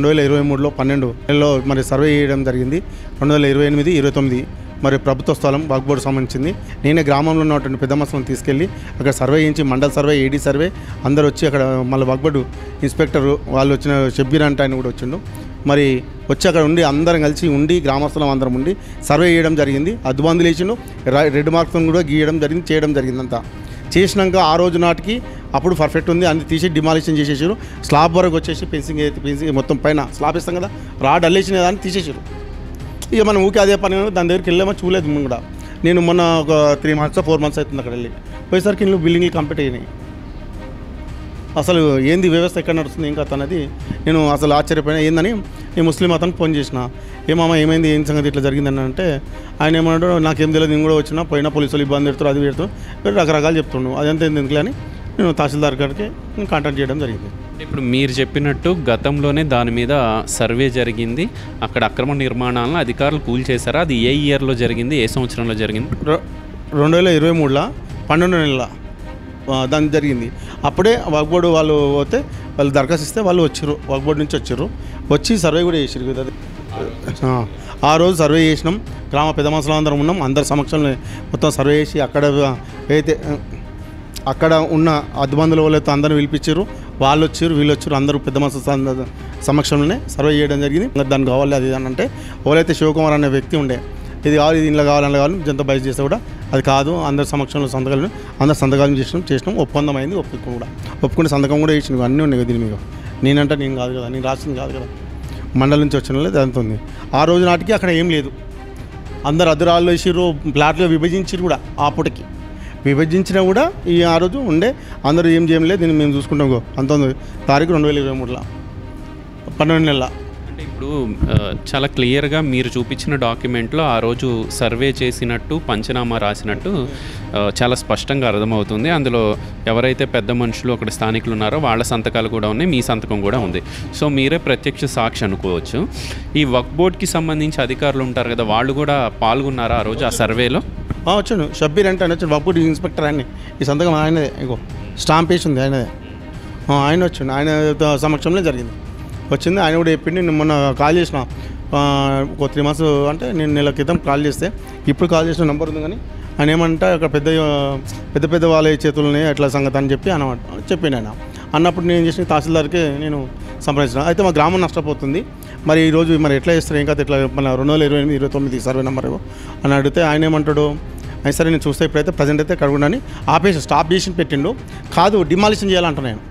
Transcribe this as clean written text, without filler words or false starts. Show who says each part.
Speaker 1: 2023లో 12 నెలలో మరి సర్వే చేయడం జరిగింది. 2028, 29 మరి ప్రభుత్వ స్థలం వక్ఫ్ బోర్డు సంబంధించింది. నేనే గ్రామంలో ఉన్నటువంటి పెద్ద మసలను తీసుకెళ్ళి అక్కడ సర్వే చేయించి మండల సర్వే, ఏడీ సర్వే అందరూ వచ్చి అక్కడ మళ్ళీ వక్ఫ్ బోర్డు ఇన్స్పెక్టర్ వాళ్ళు వచ్చిన షబ్బీర్ అంటే ఆయన కూడా వచ్చిండు. మరి వచ్చి అక్కడ ఉండి అందరం కలిసి ఉండి గ్రామస్తులం అందరం ఉండి సర్వే చేయడం జరిగింది. అద్దుబందులు వేసిండు, రెడ్ మార్క్స్ కూడా గీయడం జరిగింది, చేయడం జరిగిందంతా. చేసినాక ఆ రోజు నాటికి అప్పుడు పర్ఫెక్ట్ ఉంది, అన్ని తీసి డిమాలిషన్ చేసేసారు. స్లాబ్ వరకు వచ్చేసి ఫెన్సింగ్ మొత్తం పైన స్లాబ్ ఇస్తాం కదా, రాడ్ అల్లేసిన దాన్ని తీసేసారు. ఇక మనం ఊకే అదే పని దాని దగ్గరికి వెళ్ళామో చూడలేదు. మేము కూడా నేను మొన్న ఒక 3 months 4 months అవుతుంది అక్కడ వెళ్ళి పోయేసరికి ఇల్లు బిల్డింగ్లు కంప్లీట్ అయినాయి. అసలు ఏంది వ్యవస్థ ఎక్కడ నడుస్తుంది ఏం కథ అనేది నేను అసలు ఆశ్చర్యపోయినా. ఏందని నేను ముస్లిం అతనికి ఫోన్ చేసిన, ఏమమ్మా ఏమైంది, ఏం సంగతి ఇట్లా జరిగిందని అంటే ఆయన ఏమన్నాడు, నాకేం తెలియదు, నేను కూడా వచ్చినా పోయినా పోలీసులు ఇబ్బంది పెడతారు, అది పెడతారు, రకరకాలు చెప్తున్నాను. అదంతా ఎందుకు అని నేను తహసీల్దార్ గారికి కాంటాక్ట్ చేయడం జరిగింది.
Speaker 2: ఇప్పుడు మీరు చెప్పినట్టు గతంలోనే దాని మీద సర్వే జరిగింది, అక్కడ అక్రమ నిర్మాణాలను అధికారులు కూల్చేశారా? అది ఏ ఇయర్లో జరిగింది, ఏ సంవత్సరంలో జరిగింది?
Speaker 1: 2023లో 12 నెలల దాని జరిగింది. అప్పుడే వక్ఫ్ బోర్డు వాళ్ళు పోతే వాళ్ళు దరఖాస్తు ఇస్తే వాళ్ళు వచ్చారు, వక్ఫ్ బోర్డు నుంచి వచ్చారు, వచ్చి సర్వే కూడా చేసారు కదా. ఆ రోజు సర్వే చేసినాం, గ్రామ పెద్ద మనుషులు అందరం ఉన్నాం, అందరి సమక్షంలో మొత్తం సర్వే చేసి అక్కడ అయితే అక్కడ ఉన్న అద్దుబందుల వాళ్ళతో అందరూ పిలిపించారు, వాళ్ళు వచ్చారు, వీళ్ళు వచ్చారు, అందరూ పెద్ద మనుషుల సమక్షంలోనే సర్వే చేయడం జరిగింది. దానికి కావాలి అది అని అంటే ఎవరైతే శివకుమార్ అనే వ్యక్తి ఉండే, ఇది కావాలి, ఇది ఇంట్లో కావాలి, అందులో కావాలి, జనతా బయట చేస్తే కూడా అది కాదు, అందరి సమక్షంలో అందరు సంతకాలు చేసినాం, ఒప్పందం అయింది, ఒప్పుకునే సంతకం కూడా చేసినాం, అన్నీ ఉన్నాయి కదా దీని మీద. నేనంటే నేను కాదు కదా, నేను రాసింది కాదు కదా, మండలం నుంచి వచ్చిన వాళ్ళే దాంతో ఉంది. ఆ రోజు నాటికి అక్కడ ఏం లేదు, అందరు అద్దరాళ్ళు వేసిర్రు, ప్లాట్లు విభజించారు కూడా. అప్పటికి విభజించినా కూడా ఆ రోజు ఉండే అందరూ ఏం చేయలేదు, దీన్ని మేము చూసుకుంటాం. 19 తారీఖు 2023లో 12 నెలల.
Speaker 2: అంటే ఇప్పుడు చాలా క్లియర్గా మీరు చూపించిన డాక్యుమెంట్లో ఆ రోజు సర్వే చేసినట్టు, పంచనామా రాసినట్టు చాలా స్పష్టంగా అర్థమవుతుంది. అందులో ఎవరైతే పెద్ద మనుషులు అక్కడ స్థానికులు ఉన్నారో వాళ్ళ సంతకాలు కూడా ఉన్నాయి, మీ సంతకం కూడా ఉంది. సో మీరే ప్రత్యక్ష సాక్షి అనుకోవచ్చు. ఈ వక్ఫ్ బోర్డ్కి సంబంధించి అధికారులు ఉంటారు కదా, వాళ్ళు కూడా పాల్గొన్నారా ఆ రోజు ఆ సర్వేలో?
Speaker 1: వచ్చాను, షబ్బీర్ అంటే ఆయన వచ్చాను, వక్ఫ్ బోర్డు ఇన్స్పెక్టర్ ఆయనే, ఈ సంతకం ఆయనదే, ఇగో స్టాంప్ వేసి ఉంది ఆయనదే. ఆయన వచ్చాను, ఆయన సమక్షంలో జరిగింది. వచ్చింది, ఆయన కూడా చెప్పింది. నేను మొన్న కాల్ చేసిన ఒక 3 months అంటే నేను నెల క్రితం కాల్ చేస్తే, ఇప్పుడు కాల్ చేసిన నెంబర్ ఉంది కానీ ఆయన ఏమంటే అక్కడ పెద్ద వాళ్ళ చేతులని ఎట్లా సంగతి అని చెప్పి అన్నమాట చెప్పిండు ఆయన. అన్నప్పుడు నేను చేసిన తహసీల్దార్కి నేను సంప్రదించిన. అయితే మా గ్రామం నష్టపోతుంది, మరి ఈరోజు మరి ఎట్లా చేస్తారు, ఏం కాదు, ఇట్లా మన 2028, 29 సర్వే నెంబర్ అని అడిగితే ఆయన ఏమంటాడు, సరే నేను చూస్తే ఇప్పుడైతే ప్రజెంట్ అయితే కడుగుండని ఆపేసి స్టాప్ చేసి పెట్టిండు. కాదు, డిమాలిషన్ చేయాలంటున్నాను.